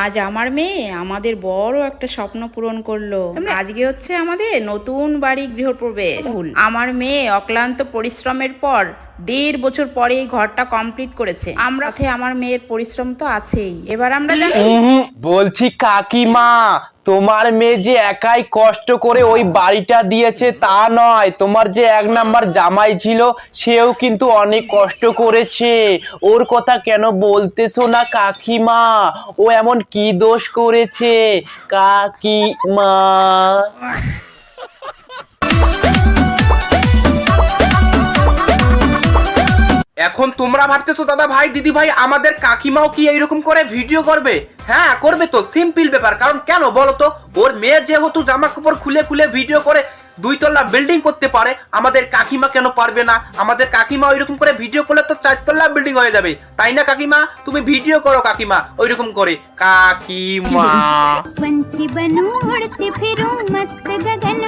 আজ আমার মেয়ে আমাদের বড় একটা স্বপ্ন পূরণ করলো। আজকে হচ্ছে আমাদের নতুন বাড়ি গৃহপ্রবেশ। আমার মেয়ে অক্লান্ত পরিশ্রমের পর 1.5 বছর পরে এই ঘরটা কমপ্লিট করেছে। আমরা আমার মেয়ের পরিশ্রম তো আছেই। এবার আমরা বলছি কাকিমা, তোমার মেয়ে যে একাই কষ্ট করে ওই বাড়িটা দিয়েছে তা নয়, তোমার যে 1 নাম্বার জামাই ছিল সেও কিন্তু অনেক কষ্ট করেছে। ওর কথা কেন বলতেছো না কাকিমা? ও এমন কি দোষ করেছে কাকিমা? এখন তোমরা ভাবতেছো দাদা ভাই দিদি ভাই আমাদের কাকিমাও কি এইরকম করে ভিডিও করবে? হ্যাঁ করবে তো, সিম্পল ব্যাপার। কারণ কেন বলো তো, ওর মেয়ে যেহেতু জামা কাপড় খুলে খুলে ভিডিও করে 2 তলা বিল্ডিং করতে পারে, আমাদের কাকিমা কেন পারবে না? আমাদের কাকিমা ওইরকম করে ভিডিও করলে তো 4 তলা বিল্ডিং হয়ে যাবে, তাই না কাকিমা? তুমি ভিডিও করো কাকিমা ওইরকম করে। কাকিমা पंछी बनूं उड़ती फिरूं मस्त गगन